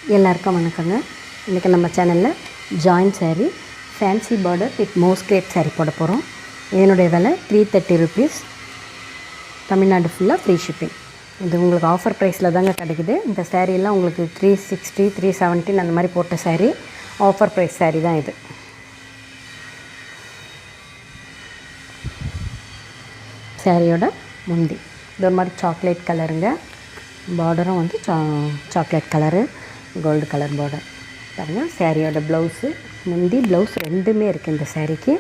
எல்லாருக்கும் வணக்கங்க. இன்றைக்கி நம்ம சேனலில் ஜாயின் sari fancy border with moss crepe sari போட போகிறோம். இதனுடைய விலை 330 rupees. தமிழ்நாடு ஃபுல்லாக ஃப்ரீ ஷிப்பிங். இது உங்களுக்கு ஆஃபர் ப்ரைஸில் தாங்க கிடைக்குது. இந்த சாரீலாம் உங்களுக்கு 360 317 அந்த மாதிரி போட்ட சாரீ, ஆஃபர் ப்ரைஸ் சாரீ தான் இது. சாரியோட முந்தி இது ஒரு மாதிரி சாக்லேட் கலருங்க. பார்டரும் வந்து chocolate colour, gold colour border பாருங்கள். சாரியோட ப்ளவுஸு, முந்தி ப்ளவுஸ் ரெண்டுமே இருக்குது இந்த சாரீக்கு.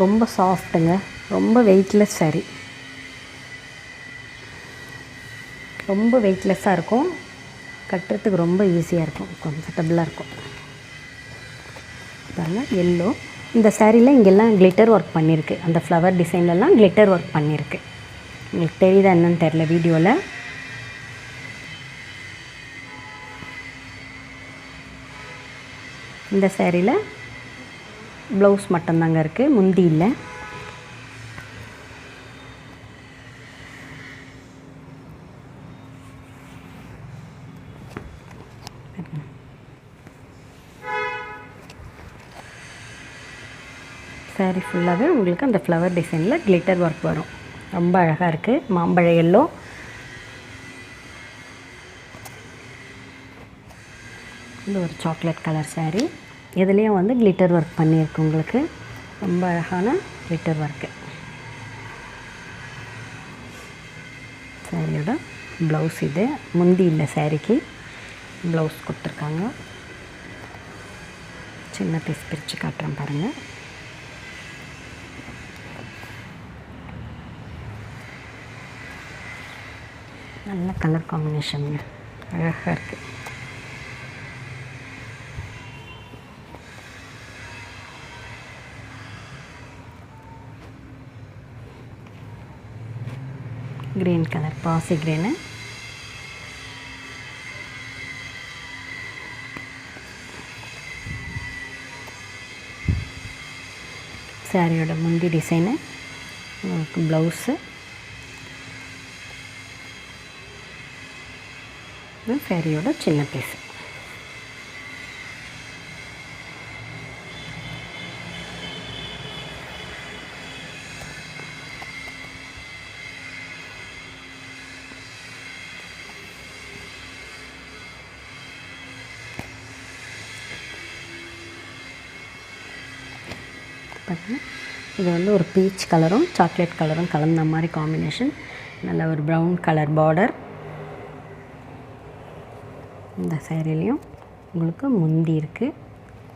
ரொம்ப சாஃப்ட்டுங்க, ரொம்ப வெயிட்லெஸ் சாரீ, ரொம்ப வெயிட்லெஸ்ஸாக இருக்கும். கட்டுறதுக்கு ரொம்ப ஈஸியாக இருக்கும், கம்ஃபர்டபுளாக இருக்கும். பாருங்கள் எல்லோ. இந்த சாரியில் இங்கெல்லாம் கிளிட்டர் ஒர்க் பண்ணியிருக்கு. அந்த ஃப்ளவர் டிசைன்லலாம் கிளிட்டர் ஒர்க் பண்ணியிருக்கு. உங்களுக்கு தெரியுதா என்னன்னு தெரில வீடியோவில். இந்த சாரியில் ப்ளவுஸ் மட்டும்தாங்க இருக்குது, முந்தி இல்லை. சாரீ ஃபுல்லாகவே உங்களுக்கு அந்த ஃப்ளவர் டிசைனில் கிளிட்டர் ஒர்க் வரும். ரொம்ப அழகாக இருக்குது. மாம்பழ எல்லோ, இது ஒரு சாக்லேட் கலர் சாரீ. இதுலேயும் வந்து கிளிட்டர் ஒர்க் பண்ணியிருக்கு உங்களுக்கு. ரொம்ப அழகான கிளிட்டர் ஒர்க்கு. சாரியோட ப்ளவுஸ் இது. முந்தி இல்லை சாரீக்கு, ப்ளவுஸ் கொடுத்துருக்காங்க. சின்ன பீஸ் பிரித்து காட்டுறேன் பாருங்கள். நல்ல கலர் காம்பினேஷனுங்க, அழகாக இருக்குது. க்ரீன் கலர், பாசி க்ரீனு. சாரியோட முந்தி டிசைனு, உங்களுக்கு ப்ளவுஸு, சாரியோட சின்ன பீஸு. இது வந்து ஒரு பீச் கலரும் சாக்லேட் கலரும் கலந்த மாதிரி காம்பினேஷன். நல்ல ஒரு ப்ரௌன் கலர் பார்டர். இந்த சாரிலையும் உங்களுக்கு முந்தி இருக்குது,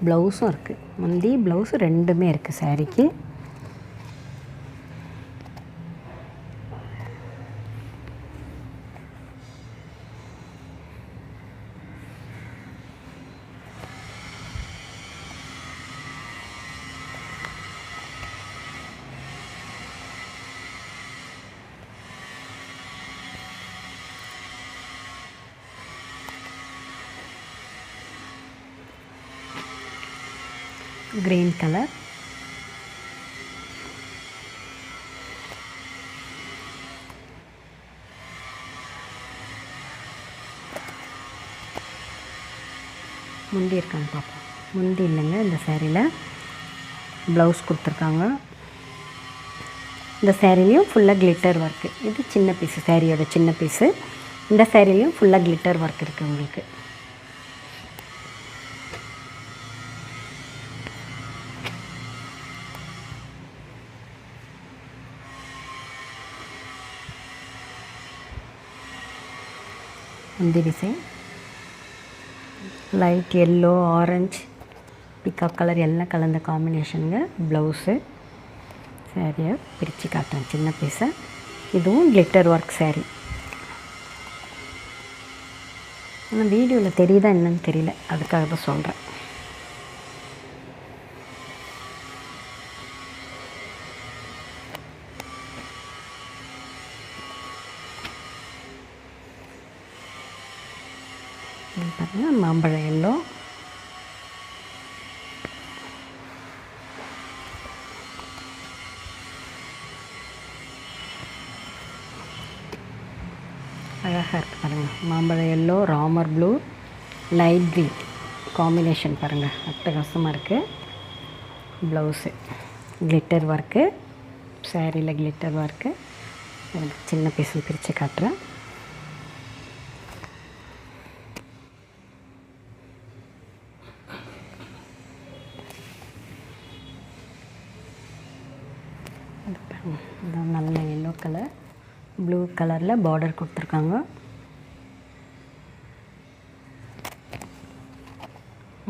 ப்ளவுஸும் இருக்குது. முந்தி ப்ளவுஸு ரெண்டுமே இருக்குது சாரிக்கு. க்ரீன் கலர், முந்தி இருக்காங்க பார்ப்போம். முந்தி இல்லைங்க இந்த சாரியில். ப்ளவுஸ் கொடுத்துருக்காங்க. இந்த சாரிலையும் ஃபுல்லாக கிளிட்டர் ஒர்க்கு. இது சின்ன பீஸு, சாரியோட சின்ன பீஸு. இந்த சாரிலையும் ஃபுல்லாக கிளிட்டர் ஒர்க் இருக்குது உங்களுக்கு. முந்தி design light yellow, orange, peacock colour எல்லாம் கலந்த காம்பினேஷனுங்க. ப்ளவுஸு. சாரியை பிரித்து காட்டுறேன் சின்ன பீஸை. இதுவும் கிளிட்டர் ஒர்க் சாரீ. ஆனால் வீடியோவில் தெரியுதா என்னன்னு தெரியல, அதுக்காக தான் சொல்கிறேன். பாருங்கள் மாம்பழ எல்லோ, அழகாக இருக்குது பாருங்கள். மாம்பழம் yellow, Ramar blue, light green combination பாருங்கள், அட்டகாசமாக இருக்குது. ப்ளவுஸு கிளிட்டர் ஒர்க்கு, சாரியில் கிளிட்டர் ஒர்க்கு. சின்ன பீஸில் பிரித்து காட்டுறேன். நல்ல எல்லோ கலர், ப்ளூ கலரில் பார்டர் கொடுத்துருக்காங்க.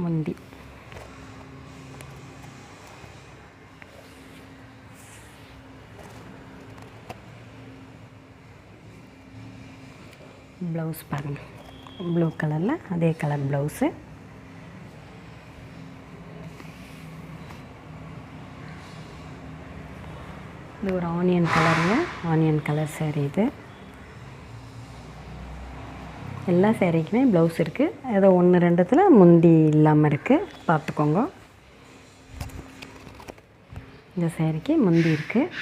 முந்தி ப்ளவுஸ் பாருங்கள், ப்ளூ கலரில் அதே கலர் ப்ளவுஸு. இது ஒரு ஆனியன் கலருங்க, ஆனியன் கலர் saree. இது எல்லா சேரீக்குமே ப்ளவுஸ் இருக்குது. ஏதோ 1-2 முந்தி இல்லாமல் இருக்குது, பார்த்துக்கோங்க. இந்த சேரீக்கு முந்தி இருக்குது,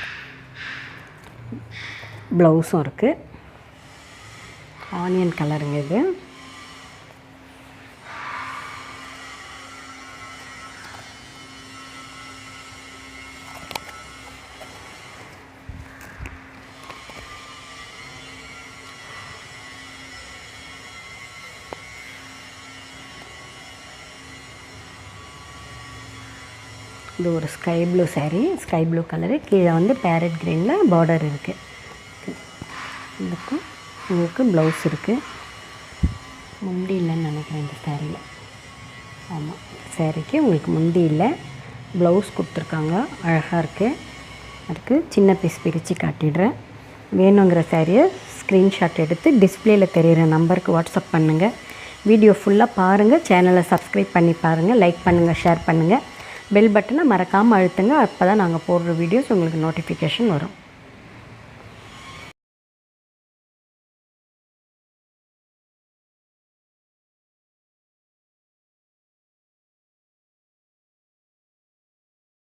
ப்ளவுஸும் இருக்குது. ஆனியன் கலருங்க இது. இது ஒரு sky blue saree, sky blue colour. கீழே வந்து பேரட் க்ரீனில் பார்டர் இருக்குது. இதுக்கும் உங்களுக்கு ப்ளவுஸ் இருக்குது. முந்தி இல்லைன்னு நினைக்கிறேன் இந்த சேரீயில். ஆமாம், சேரீக்கு உங்களுக்கு முந்தி இல்லை, ப்ளவுஸ் கொடுத்துருக்காங்க. அழகாக இருக்குது. அதுக்கு சின்ன பீஸ் பிரித்து காட்டிடுறேன். வேணுங்கிற சேரீயை ஸ்க்ரீன்ஷாட் எடுத்து டிஸ்பிளேயில் தெரிகிற நம்பருக்கு வாட்ஸ்அப் பண்ணுங்கள். வீடியோ ஃபுல்லாக பாருங்கள். சேனலை சப்ஸ்கிரைப் பண்ணி பாருங்கள். லைக் பண்ணுங்கள், ஷேர் பண்ணுங்கள். பெல் பட்டனை மறக்காமல் அழுத்துங்க. அப்போ தான் நாங்கள் போடுற வீடியோஸ் உங்களுக்கு நோட்டிஃபிகேஷன் வரும்.